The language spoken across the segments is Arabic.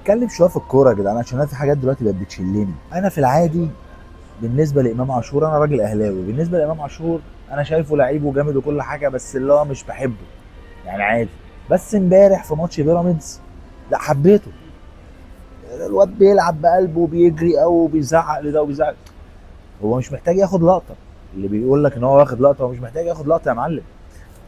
نتكلم شويه في الكوره يا جدعان، عشان انا في حاجات دلوقتي بقت بتشلني. انا في العادي بالنسبه لامام عاشور، انا راجل اهلاوي، بالنسبه لامام عاشور انا شايفه لعيب وجامد وكل حاجه، بس اللي هو مش بحبه يعني عادي. بس امبارح في ماتش بيراميدز لا حبيته. الواد بيلعب بقلبه وبيجري قوي وبيزعق لده وبيزعق. هو مش محتاج ياخد لقطه. اللي بيقول لك ان هو واخد لقطه هو مش محتاج ياخد لقطه يا معلم.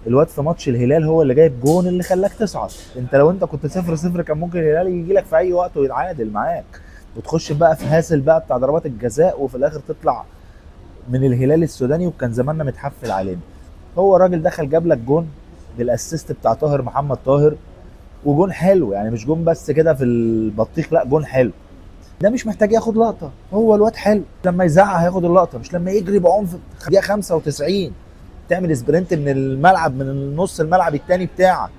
الواد في ماتش الهلال هو اللي جايب جون اللي خلاك تصعد. انت لو انت كنت 0-0 كان ممكن الهلال يجي لك في اي وقت ويتعادل معاك، وتخش بقى في هاسل بقى بتاع ضربات الجزاء، وفي الاخر تطلع من الهلال السوداني وكان زماننا متحفل علينا. هو الراجل دخل جاب لك جون بالاسيست بتاع طاهر محمد طاهر، وجون حلو يعني، مش جون بس كده في البطيخ، لا جون حلو. ده مش محتاج ياخد لقطه، هو الواد حلو لما يزعق هياخد اللقطه، مش لما يجري بعنف دقيقه 95 تعمل سبرنت من الملعب، من نص الملعب التاني بتاعك.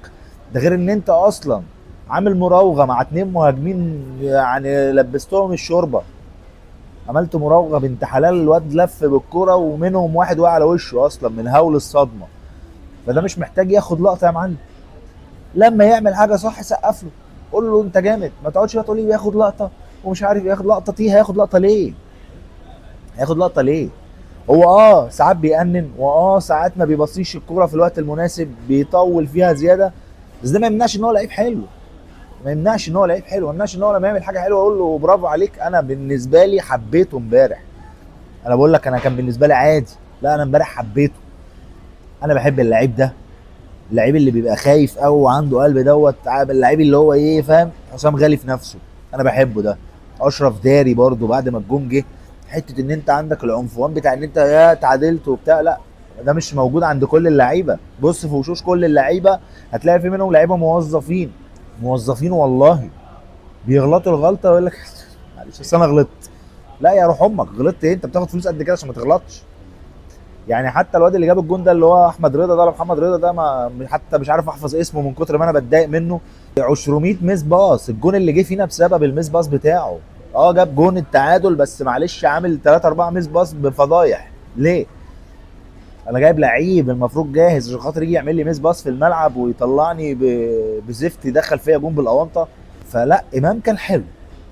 ده غير ان انت اصلا عامل مراوغه مع اتنين مهاجمين، يعني لبستهم الشوربه. عملت مراوغه بنت حلال، الواد لف بالكرة ومنهم واحد وقع على وشه اصلا من هول الصدمه. فده مش محتاج ياخد لقطه يا معلم. لما يعمل حاجه صح سقف له، قول له انت جامد، ما تقعدش بقى تقول لي بياخد لقطه ومش عارف ياخد لقطه. تيه هياخد لقطه ليه؟ هياخد لقطه ليه؟ هو ساعات بيأنن، ساعات ما بيبصيش الكوره في الوقت المناسب، بيطول فيها زياده. بس ده ما يمنعش ان هو لعيب حلو، ما يمنعش ان هو لعيب حلو، ما يمنعش ان هو لما يعمل حاجه حلوه اقول له برافو عليك. انا بالنسبه لي حبيته امبارح. انا بقول لك انا كان بالنسبه لي عادي، لا انا امبارح حبيته. انا بحب اللعيب ده، اللعيب اللي بيبقى خايف قوي وعنده قلب دوت، اللعيب اللي هو ايه، فاهم، حسام غالي في نفسه. انا بحبه ده. اشرف داري برضو بعد ما الجون جه، حته ان انت عندك العنفوان بتاع ان انت يا تعادلت وبتاع، لا ده مش موجود عند كل اللعيبه. بص في وشوش كل اللعيبه هتلاقي في منهم لعيبه موظفين، موظفين والله، بيغلطوا الغلطه ويقول لك معلش بس انا غلطت. لا يا روح امك، غلطت ايه؟ انت بتاخد فلوس قد كده عشان ما تغلطش. يعني حتى الواد اللي جاب الجون ده اللي هو احمد رضا ده ولا محمد رضا ده، ما حتى مش عارف احفظ اسمه من كتر ما انا بتضايق منه. 200 ميس باص، الجون اللي جه فينا بسبب الميس باص بتاعه. جاب جون التعادل، بس معلش عامل 3 4 ميس باص بفضايح ليه؟ انا جايب لعيب المفروض جاهز عشان خاطر يجي يعمل لي ميس باص في الملعب ويطلعني بزفت يدخل فيا جون بالاونطه. فلا امام كان حلو،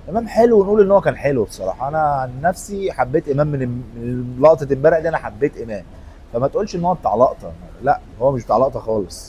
امام حلو، ونقول ان هو كان حلو بصراحه. انا عن نفسي حبيت امام من لقطه امبارح دي، انا حبيت امام. فما تقولش ان هو بتاع لقطه، لا هو مش بتاع لقطه خالص.